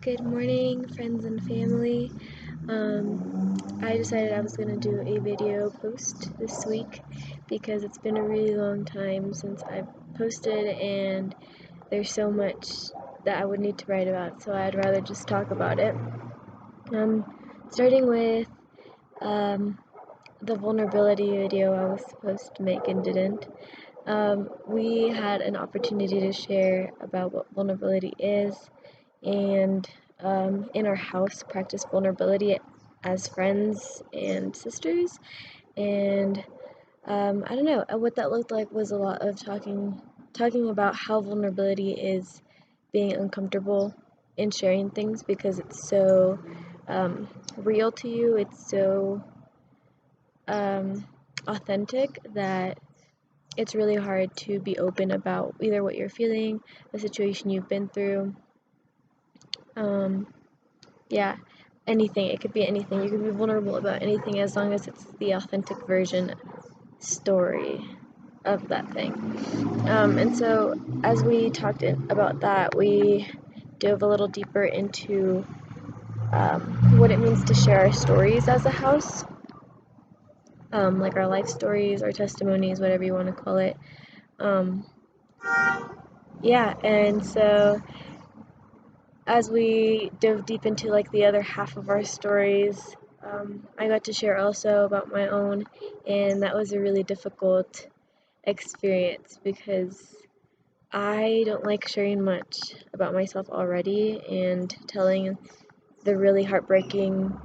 Good morning, friends and family. I decided I was going to do a video post this week because it's been a really long time since I've posted and there's so much that I would need to write about, so I'd rather just talk about it. Starting with the vulnerability video I was supposed to make and didn't. We had an opportunity to share about what vulnerability is and in our house practice vulnerability as friends and sisters. And I don't know, what that looked like was a lot of talking about how vulnerability is being uncomfortable in sharing things because it's so real to you, it's so authentic that it's really hard to be open about either what you're feeling, the situation you've been through. Yeah, anything. It could be anything. You can be vulnerable about anything as long as it's the authentic version story of that thing. And so as we talked about that, we dove a little deeper into what it means to share our stories as a house, like our life stories, our testimonies, whatever you want to call it. Yeah, and so as we dove deep into like the other half of our stories, I got to share also about my own, and that was a really difficult experience because I don't like sharing much about myself already and telling the really heartbreaking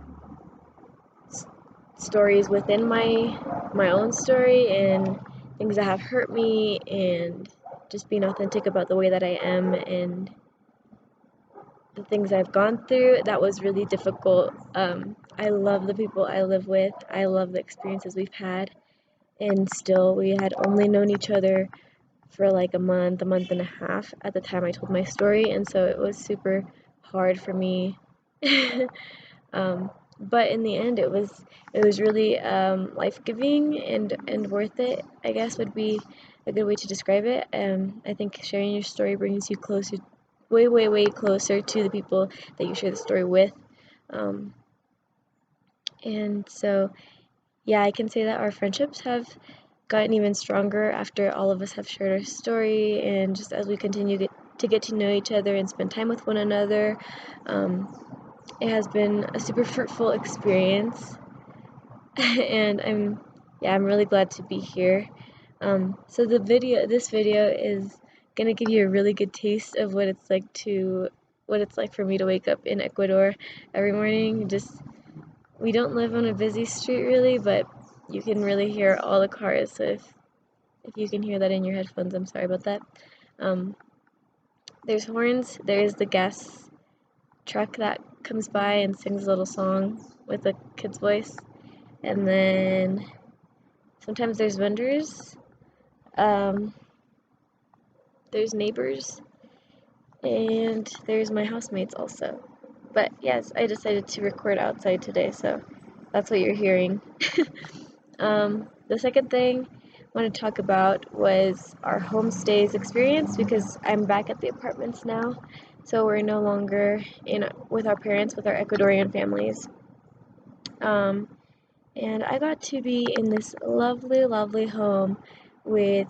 stories within my own story and things that have hurt me, and just being authentic about the way that I am and the things I've gone through. That was really difficult. I love the people I live with. I love the experiences we've had. And still, we had only known each other for like a month and a half at the time I told my story. And so it was super hard for me. But in the end, it was really life-giving and worth it, I guess would be a good way to describe it. I think sharing your story brings you closer, way closer to the people that you share the story with. And so, yeah, I can say that our friendships have gotten even stronger after all of us have shared our story, and just as we continue to get to know each other and spend time with one another. It has been a super fruitful experience, and I'm really glad to be here. So this video is gonna give you a really good taste of what it's like for me to wake up in Ecuador every morning. We don't live on a busy street really, but you can really hear all the cars. So if you can hear that in your headphones, I'm sorry about that. There's horns. There's the gas truck that comes by and sings a little song with a kid's voice, and then sometimes there's vendors, there's neighbors, and there's my housemates also. But yes, I decided to record outside today, so that's what you're hearing. The second thing I want to talk about was our homestays experience, because I'm back at the apartments now, so we're no longer with our parents, with our Ecuadorian families. And I got to be in this lovely home with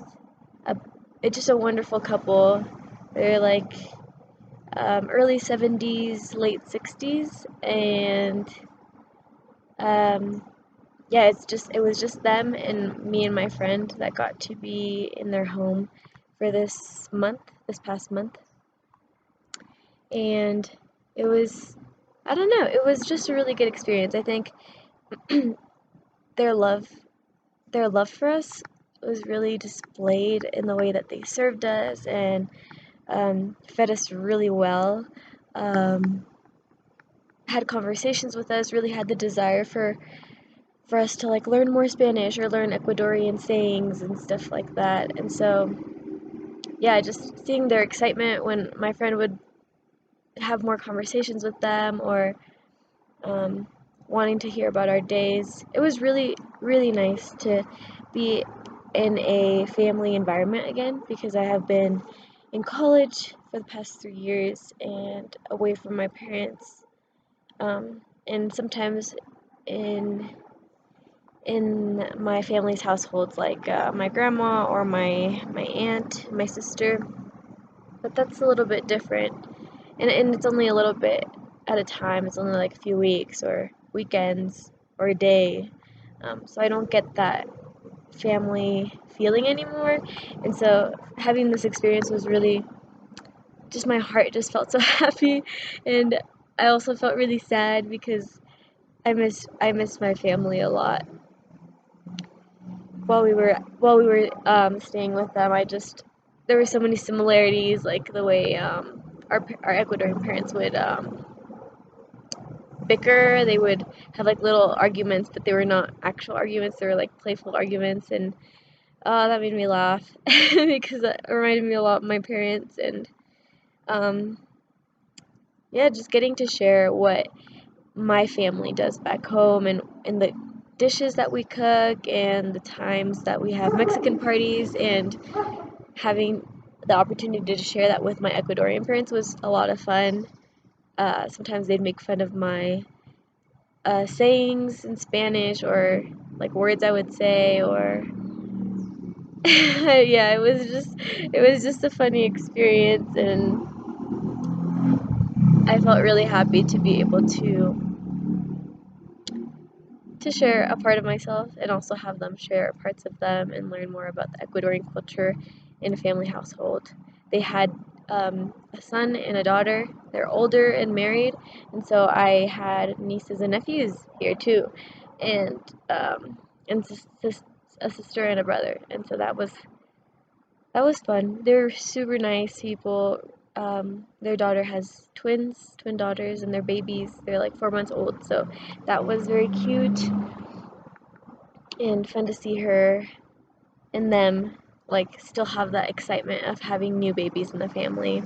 just a wonderful couple. They're like early 70s, late 60s, and yeah, it was just them and me and my friend that got to be in their home for this past month. And it was, I don't know, it was just a really good experience. I think their love for us was really displayed in the way that they served us and fed us really well, had conversations with us, really had the desire for us to like learn more Spanish or learn Ecuadorian sayings and stuff like that. And so, yeah, just seeing their excitement when my friend would have more conversations with them, or wanting to hear about our days. It was really nice to be in a family environment again, because I have been in college for the past 3 years and away from my parents. And sometimes in my family's households, like my grandma or my aunt, my sister, but that's a little bit different. And it's only a little bit at a time. It's only like a few weeks or weekends or a day. So I don't get that family feeling anymore. And so having this experience was really just, my heart just felt so happy, and I also felt really sad because I miss my family a lot. While we were staying with them, there were so many similarities, like the way our Ecuadorian parents would bicker. They would have like little arguments, but they were not actual arguments. They were like playful arguments, and that made me laugh because it reminded me a lot of my parents. And um, yeah, just getting to share what my family does back home, and the dishes that we cook and the times that we have Mexican parties, and having the opportunity to share that with my Ecuadorian parents was a lot of fun. Sometimes they'd make fun of my sayings in Spanish, or like words I would say, or yeah, it was just a funny experience, and I felt really happy to be able to share a part of myself and also have them share parts of them and learn more about the Ecuadorian culture in a family household. They had a son and a daughter. They're older and married, and so I had nieces and nephews here too, and and a sister and a brother, and so that was fun. They're super nice people. Their daughter has twin daughters, and they're babies. They're like 4 months old, so that was very cute and fun to see her and them like still have that excitement of having new babies in the family.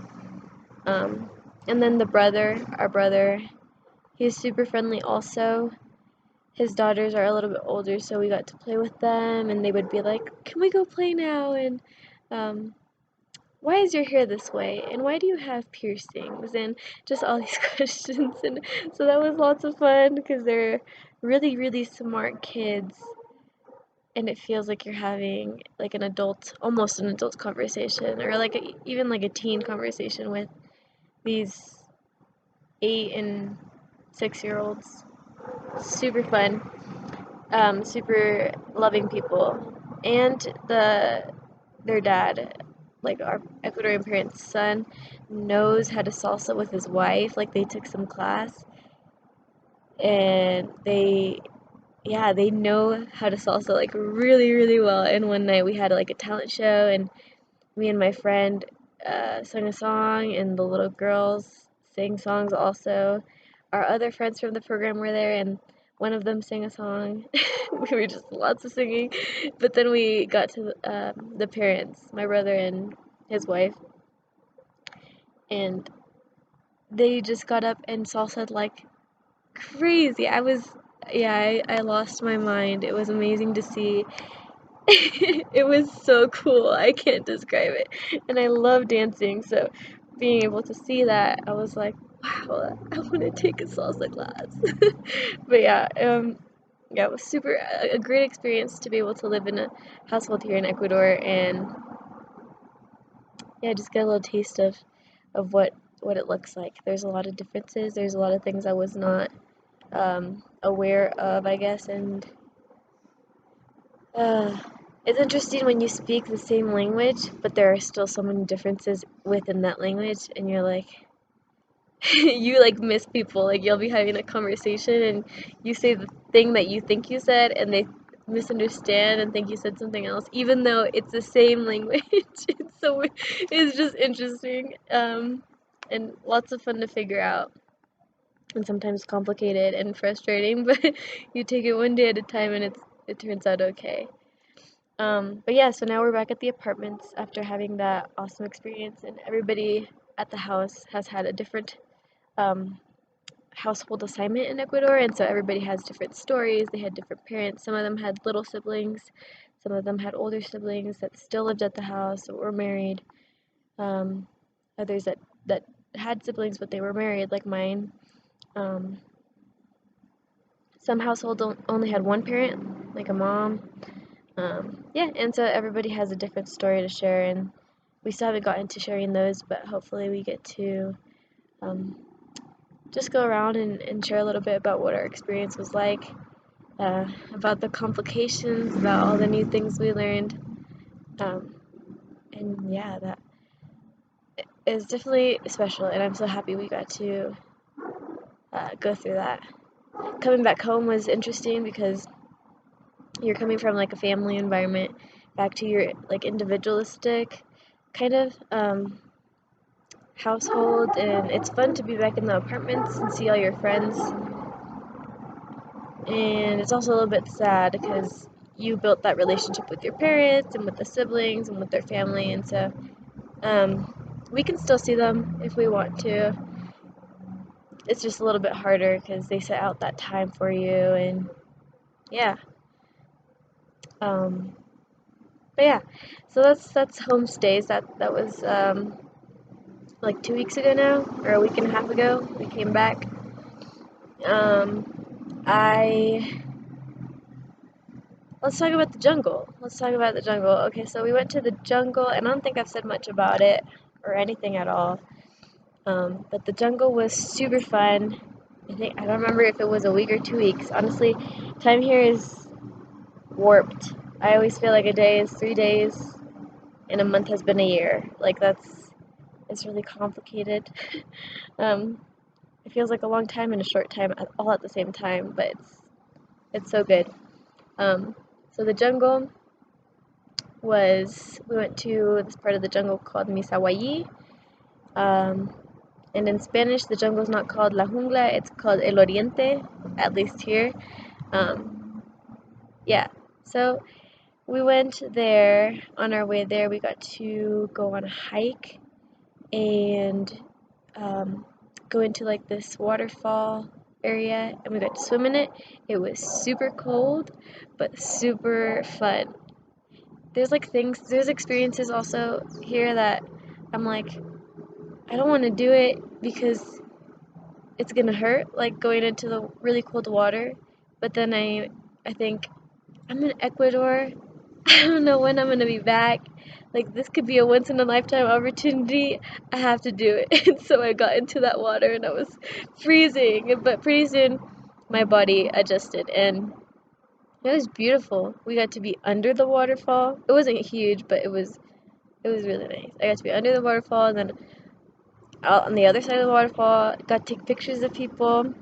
Um, and then our brother, he's super friendly also. His daughters are a little bit older, so we got to play with them, and they would be like, "Can we go play now?" And um, why is your hair this way? And why do you have piercings? And just all these questions. And so that was lots of fun because they're really, really smart kids, and it feels like you're having like an adult, almost an adult conversation, or like even like a teen conversation with these 8 and 6 year olds. Super fun, super loving people, and their dad, like our Ecuadorian parents' son, knows how to salsa with his wife. Like they took some class, and they know how to salsa like really, really well. And one night we had like a talent show, and me and my friend sang a song, and the little girls sang songs also. Our other friends from the program were there, and one of them sang a song. We were just lots of singing. But then we got to the parents, my brother and his wife, and they just got up and salsa like crazy. I lost my mind. It was amazing to see. It was so cool. I can't describe it. And I love dancing, so being able to see that, I was like, wow, I want to take a salsa class. But yeah, it was a great experience to be able to live in a household here in Ecuador, and yeah, just get a little taste of what it looks like. There's a lot of differences. There's a lot of things I was not aware of, I guess, and Uh, it's interesting when you speak the same language, but there are still so many differences within that language, and you're like, you like miss people. Like you'll be having a conversation, and you say the thing that you think you said, and they misunderstand and think you said something else, even though it's the same language. It's just interesting, and lots of fun to figure out, and sometimes complicated and frustrating, but you take it one day at a time, and it turns out okay. But yeah, so now we're back at the apartments after having that awesome experience, and everybody at the house has had a different um, household assignment in Ecuador, and so everybody has different stories. They had different parents. Some of them had little siblings, some of them had older siblings that still lived at the house or were married. Um, others that had siblings but they were married, like mine. Um, some households only had one parent, like a mom. Yeah, and so everybody has a different story to share, and we still haven't gotten to sharing those, but hopefully we get to um, just go around and share a little bit about what our experience was like, about the complications, about all the new things we learned. Um, and yeah, that is definitely special, and I'm so happy we got to go through that. Coming back home was interesting because you're coming from like a family environment back to your like individualistic kind of household, and it's fun to be back in the apartments and see all your friends, and it's also a little bit sad because you built that relationship with your parents and with the siblings and with their family, and so um, we can still see them if we want to. It's just a little bit harder because they set out that time for you, and yeah. um, but yeah, so that's home stays. That was like 2 weeks ago now, or a week and a half ago. We came back. I Let's talk about the jungle. Let's talk about the jungle. Okay, so we went to the jungle, and I don't think I've said much about it or anything at all. But the jungle was super fun. I don't remember if it was a week or 2 weeks. Honestly, time here is warped. I always feel like a day is 3 days, and a month has been a year. Like it's really complicated. um, it feels like a long time and a short time all at the same time, but it's so good. Um, so the jungle we went to this part of the jungle called Misawayi. Um, and in Spanish, the jungle is not called La Jungla, it's called El Oriente, at least here. Um, yeah, so we went there. On our way there, we got to go on a hike and um, go into like this waterfall area, and we got to swim in it. It was super cold, but super fun. There's experiences also here that I'm like, I don't want to do it because it's gonna hurt, like going into the really cold water. But then I think I'm in Ecuador. I don't know when I'm gonna be back. Like this could be a once in a lifetime opportunity. I have to do it. And so I got into that water and I was freezing. But pretty soon my body adjusted and it was beautiful. We got to be under the waterfall. It wasn't huge, but it was really nice. I got to be under the waterfall and then out on the other side of the waterfall, got to take pictures of people,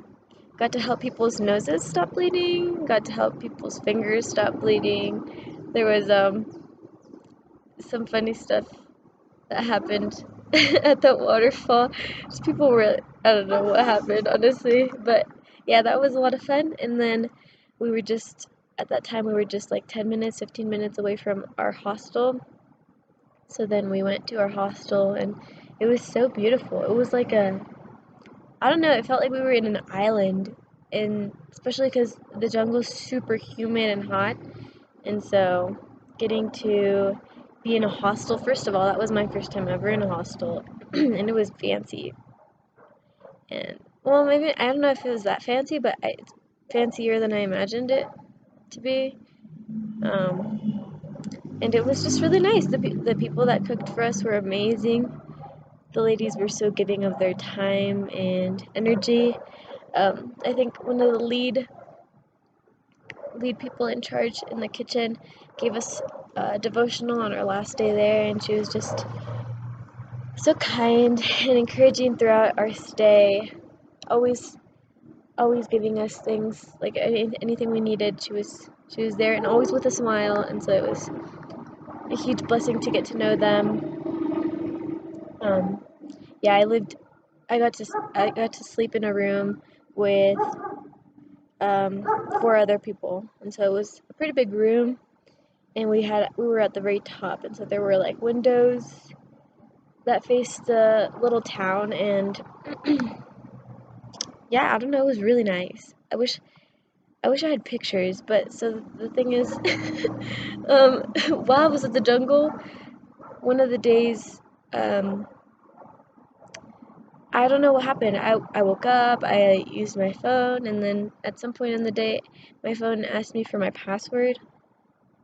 got to help people's noses stop bleeding, got to help people's fingers stop bleeding. There was some funny stuff that happened at the waterfall. Just people were, I don't know what happened honestly, but yeah, that was a lot of fun. And then we were just at that time we were just like 10 minutes, 15 minutes away from our hostel. So then we went to our hostel and it was so beautiful. It was like I don't know, it felt like we were in an island, and especially because the jungle's super humid and hot, and so getting to be in a hostel, first of all, that was my first time ever in a hostel, and it was fancy. And, well, maybe, I don't know if it was that fancy, but it's fancier than I imagined it to be. Um, and it was just really nice. The people that cooked for us were amazing. The ladies were so giving of their time and energy. I think one of the lead people in charge in the kitchen gave us a devotional on our last day there, and she was just so kind and encouraging throughout our stay. Always, always giving us things like anything we needed. She was there and always with a smile, and so it was a huge blessing to get to know them. Um, yeah, I got to sleep in a room with four other people, and so it was a pretty big room. And we were at the very top, and so there were like windows that faced the little town, and yeah, I don't know, it was really nice. I wish I had pictures, but so the thing is, while I was at the jungle, one of the days, um, I don't know what happened. I woke up, I used my phone, and then at some point in the day, my phone asked me for my password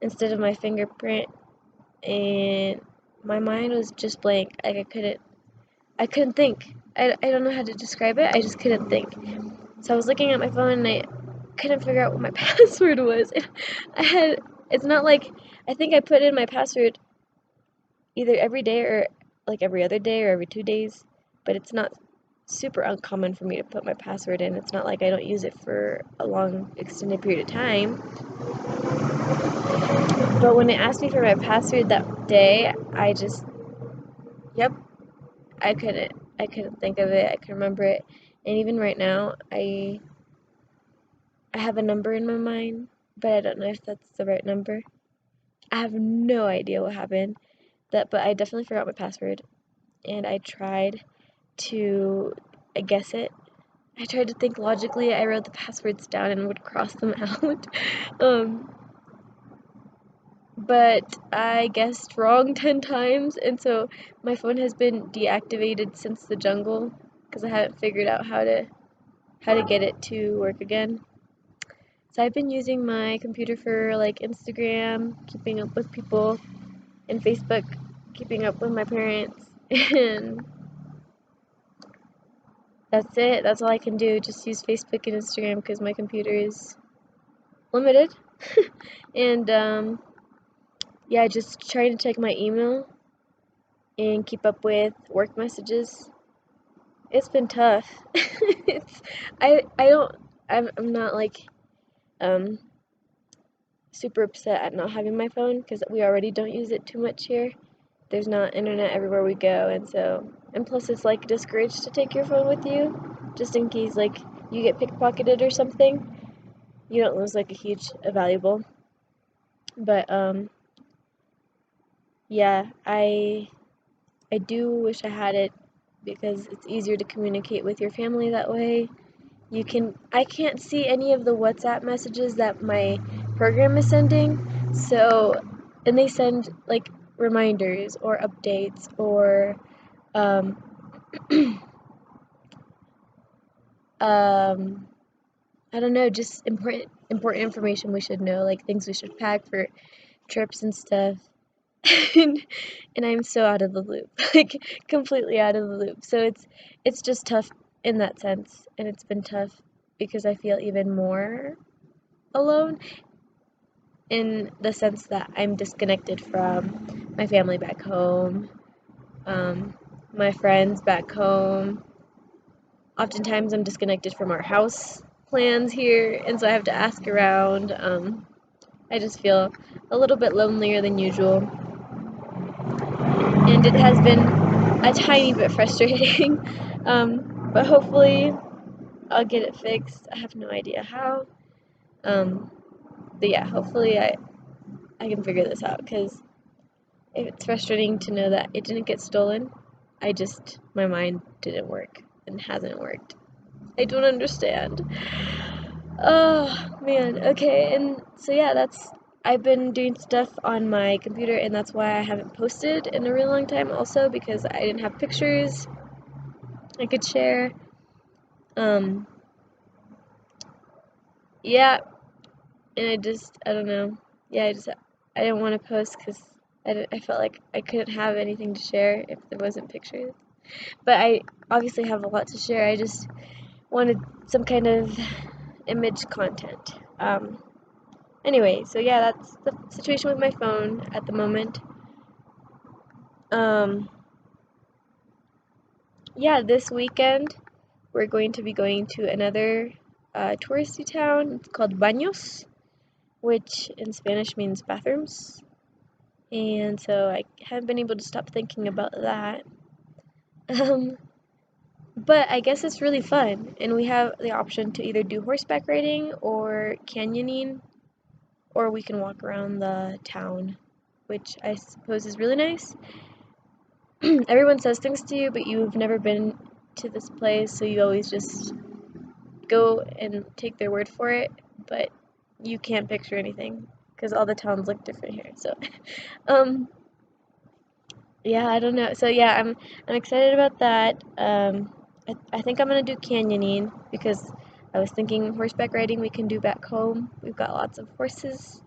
instead of my fingerprint, and my mind was just blank. Like I couldn't think. I don't know how to describe it. I just couldn't think. So I was looking at my phone and I couldn't figure out what my password was. I had it's not like I think I put in my password either every day or like every other day or every 2 days, but it's not super uncommon for me to put my password in. It's not like I don't use it for a long extended period of time. But when it asked me for my password that day, I just yep, I couldn't think of it. I couldn't remember it. And even right now, I have a number in my mind, but I don't know if that's the right number. I have no idea what happened. But I definitely forgot my password, and I tried to guess it. I tried to think logically. I wrote the passwords down and would cross them out. um, but I guessed wrong 10 times, and so my phone has been deactivated since the jungle because I haven't figured out how to get it to work again. So I've been using my computer for like Instagram, keeping up with people, and Facebook, keeping up with my parents, and that's it. That's all I can do. Just use Facebook and Instagram because my computer is limited. And yeah, just trying to check my email and keep up with work messages. It's been tough. it's I don't I'm not like um super upset at not having my phone because we already don't use it too much here. There's not internet everywhere we go, and plus it's like discouraged to take your phone with you just in case like you get pickpocketed or something. You don't lose like a valuable. But yeah, I do wish I had it because it's easier to communicate with your family that way. I can't see any of the WhatsApp messages that my program is sending. So, and they send like reminders or updates or um um I don't know, just important information we should know, like things we should pack for trips and stuff. and, and I'm so out of the loop, like completely out of the loop. So it's just tough in that sense, and it's been tough because I feel even more alone in the sense that I'm disconnected from my family back home, my friends back home. Oftentimes I'm disconnected from our house plans here, and so I have to ask around. I just feel a little bit lonelier than usual, and it has been a tiny bit frustrating. But hopefully I'll get it fixed. I have no idea how. Um, but yeah, hopefully I can figure this out because it's frustrating to know that it didn't get stolen. My mind didn't work and hasn't worked. I don't understand. Oh man, okay, and so yeah, I've been doing stuff on my computer, and that's why I haven't posted in a really long time also because I didn't have pictures I could share. Um, yeah, and I don't know. Yeah, I didn't want to post because I felt like I couldn't have anything to share if there wasn't pictures. But I obviously have a lot to share. I just wanted some kind of image content. Anyway, so yeah, that's the situation with my phone at the moment. Um, yeah, this weekend we're going to be going to another touristy town. It's called Baños, which in Spanish means bathrooms. And so I haven't been able to stop thinking about that. Um, but I guess it's really fun, and we have the option to either do horseback riding or canyoning, or we can walk around the town, which I suppose is really nice. Everyone says things to you, but you've never been to this place, so you always just go and take their word for it, but you can't picture anything because all the towns look different here. So, um, yeah, I don't know. So yeah, I'm excited about that. I think I'm gonna do canyoning because I was thinking horseback riding we can do back home. We've got lots of horses,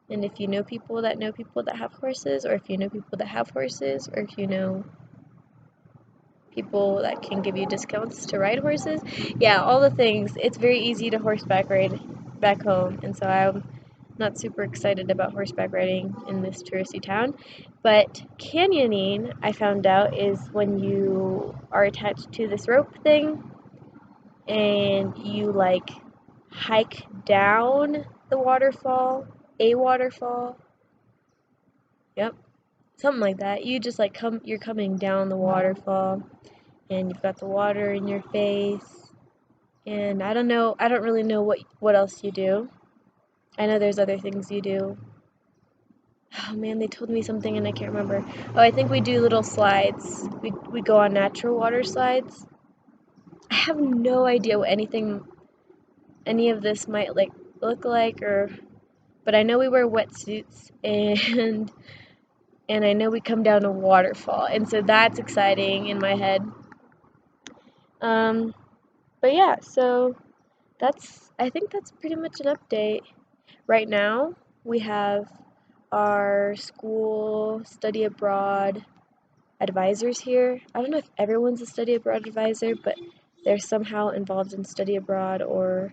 and if you know people that have horses, or if you know people that have horses, or if you know people that can give you discounts to ride horses, yeah, all the things. It's very easy to horseback ride back home, and so I'm not super excited about horseback riding in this touristy town. But canyoning, I found out, is when you are attached to this rope thing and you like hike down the waterfall, a waterfall. Yep, something like that. You just like you're coming down the waterfall and you've got the water in your face. And I don't know, I don't really know what else you do. I know there's other things you do. Oh man, they told me something and I can't remember. Oh, I think we do little slides. We go on natural water slides. I have no idea what any of this might like look like, or but I know we wear wetsuits and I know we come down a waterfall, and so that's exciting in my head. Um, but yeah, so I think that's pretty much an update. Right now, we have our school study abroad advisors here. I don't know if everyone's a study abroad advisor, but they're somehow involved in study abroad or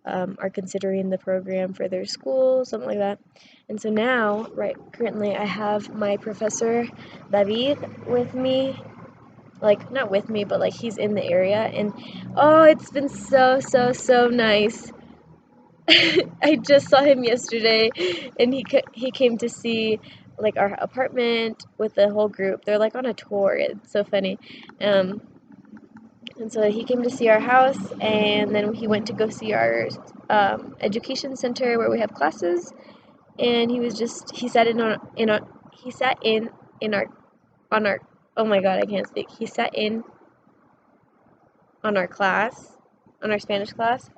are considering the program for their school, something like that. And so now, right, currently I have my professor David with me, like not with me, but like he's in the area, and oh, it's been so nice. I just saw him yesterday, and he came to see like our apartment with the whole group. They're like on a tour. It's so funny. Um, and so he came to see our house, and then he went to go see our education center where we have classes. And he sat he sat in our on our oh my god, I can't speak. He sat in on our class, on our Spanish class,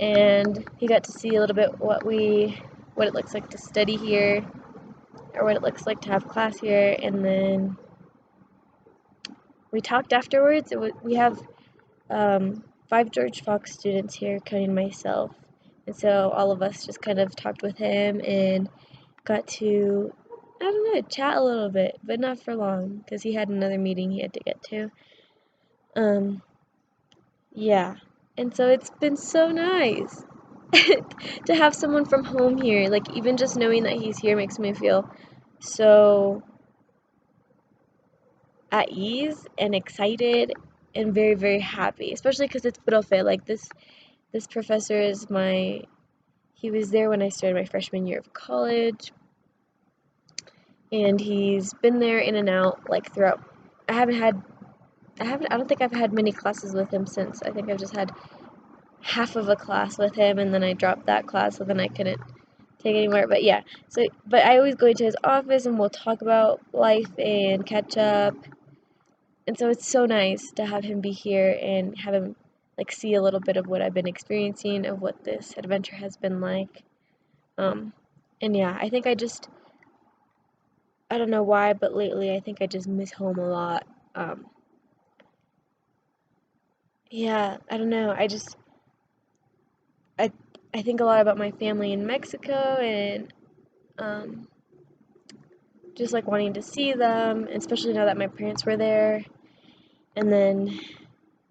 and he got to see a little bit what it looks like to study here, or what it looks like to have class here. And then we talked afterwards. We have 5 George Fox students here, counting myself, and so all of us just kind of talked with him and got to, I don't know, chat a little bit, but not for long because he had another meeting he had to get to. Um, yeah, and so it's been so nice to have someone from home here. Like, even just knowing that he's here makes me feel so at ease and excited and very happy, especially because it's profe. Like, this professor is he was there when I started my freshman year of college, and he's been there in and out like throughout. I haven't had I don't think I've had many classes with him since. I think I've just had half of a class with him, and then I dropped that class, so then I couldn't take anymore. But yeah, so but I always go into his office and we'll talk about life and catch up. And so it's so nice to have him be here and have him like see a little bit of what I've been experiencing, of what this adventure has been like. Um, and yeah, I don't know why, but lately I think I just miss home a lot. Um, yeah, I don't know. I I think a lot about my family in Mexico, and um, just like wanting to see them, especially now that my parents were there. And then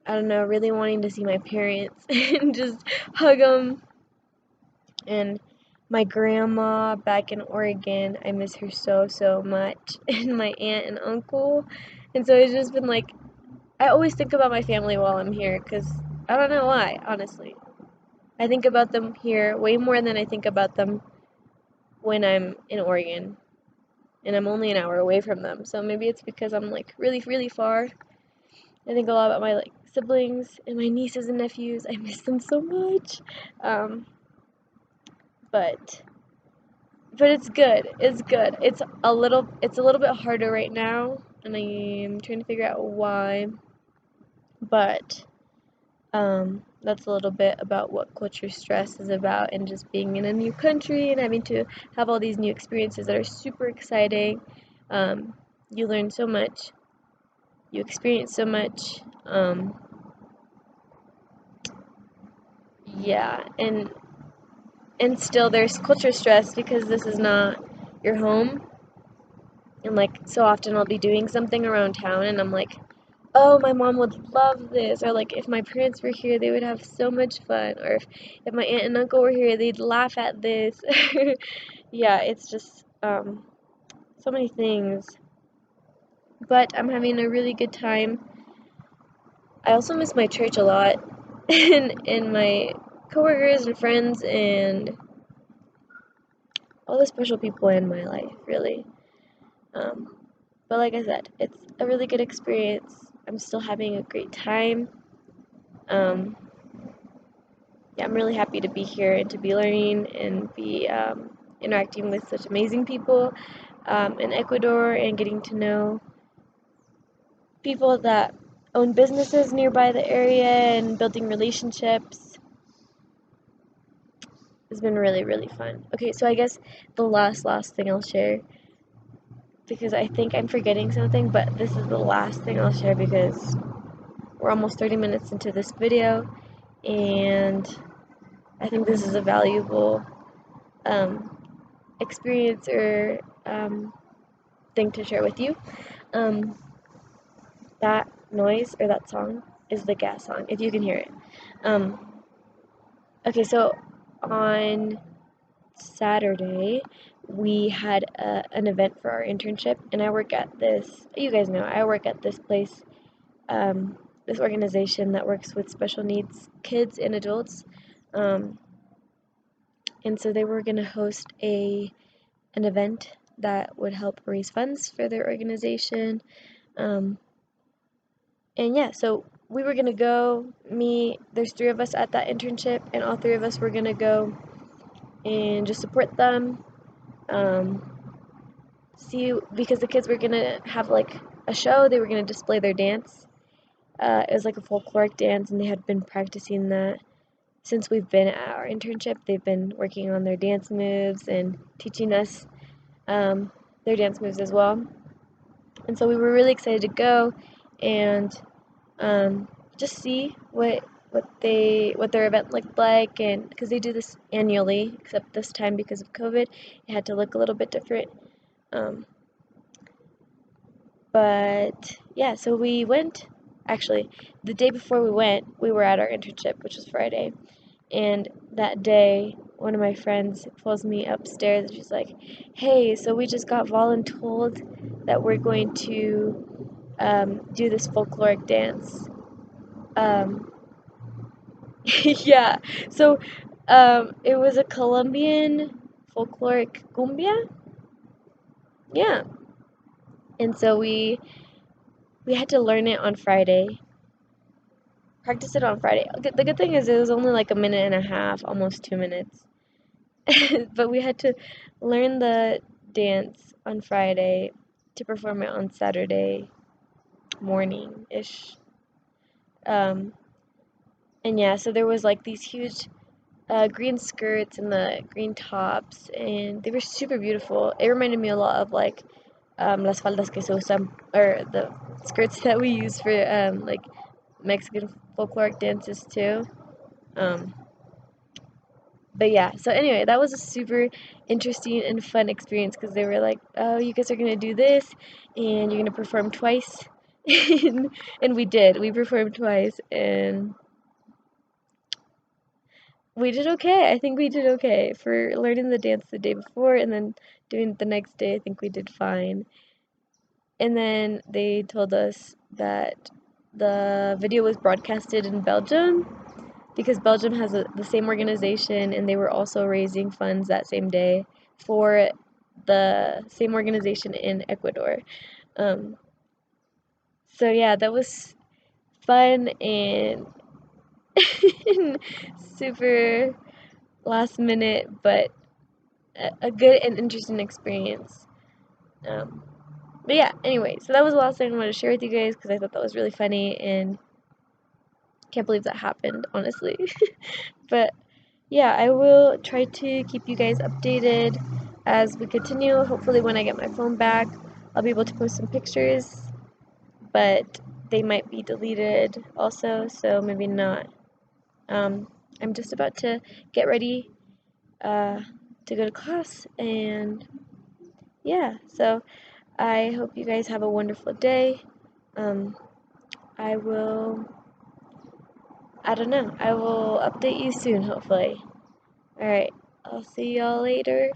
I don't know, really wanting to see my parents and just hug them. And my grandma back in Oregon, I miss her so much. And my aunt and uncle. And so it's just been like, I always think about my family while I'm here because I don't know why, honestly. I think about them here way more than I think about them when I'm in Oregon. And I'm only an hour away from them. So maybe it's because I'm like really far. I think a lot about my like siblings and my nieces and nephews. I miss them so much. Um, but it's good. It's good. It's a little bit harder right now, and I'm trying to figure out why. But that's a little bit about what culture stress is about, and just being in a new country and having to have all these new experiences that are super exciting. You learn so much. you experience so much. Yeah, and still there's culture stress because this is not your home. And like so often I'll be doing something around town and I'm like, oh, my mom would love this. Or like if my parents were here, they would have so much fun. Or if my aunt and uncle were here, they'd laugh at this. Yeah, it's just so many things. But I'm having a really good time. I also miss my church a lot and my coworkers and friends and all the special people in my life, really. Um, but like I said, it's a really good experience. I'm still having a great time. Um, yeah, I'm really happy to be here and to be learning and be interacting with such amazing people in Ecuador and getting to know people that own businesses nearby the area and building relationships has been really, really fun. Okay, so I guess the last thing I'll share, because I think I'm forgetting something, but this is the last thing I'll share because we're almost 30 minutes into this video and I think this is a valuable um, experience or thing to share with you. Um, that noise or that song is the gas song, if you can hear it. Um, okay, so on Saturday, we had an event for our internship, and I work at this, you guys know, I work at this place, this organization that works with special needs kids and adults. Um, and so they were going to host an event that would help raise funds for their organization. Um, and yeah, so we were gonna go. There's three of us at that internship, and all three of us were gonna go and just support them. Um, see, because the kids were gonna have like a show, they were gonna display their dance. It was like a folkloric dance, and they had been practicing that since we've been at our internship. They've been working on their dance moves and teaching us their dance moves as well. And so we were really excited to go and just see what their event looked like, and because they do this annually, except this time because of COVID, it had to look a little bit different. Um, but yeah, so we went. Actually, the day before we went, we were at our internship, which was Friday, and that day, one of my friends pulls me upstairs and she's like, "Hey, so we just got voluntold that we're going to do this folkloric dance." Um, yeah, so it was a Colombian folkloric cumbia. Yeah, and so we had to learn it on Friday, practice it on Friday. The good thing is it was only like a minute and a half, almost 2 minutes, but we had to learn the dance on Friday to perform it on Saturday morning ish. Um, and yeah, so there was like these huge green skirts and the green tops, and they were super beautiful. It reminded me a lot of like las faldas que se usan, or the skirts that we use for like Mexican folkloric dances too. Um, but yeah, so anyway, that was a super interesting and fun experience because they were like, "Oh, you guys are gonna do this, and you're gonna perform twice," and we did. We performed twice, and we did okay. I think we did okay for learning the dance the day before and then doing it the next day. I think we did fine. And then they told us that the video was broadcasted in Belgium because Belgium has the same organization and they were also raising funds that same day for the same organization in Ecuador. Um, so yeah, that was fun and super last minute, but a good and interesting experience. Um, but yeah, anyway, so that was the last thing I wanted to share with you guys because I thought that was really funny and can't believe that happened, honestly. But yeah, I will try to keep you guys updated as we continue. Hopefully, when I get my phone back, I'll be able to post some pictures. but they might be deleted also, so maybe not. I'm just about to get ready to go to class, and yeah, so I hope you guys have a wonderful day. Um, I will, I don't know, I will update you soon, hopefully. Alright, I'll see y'all later.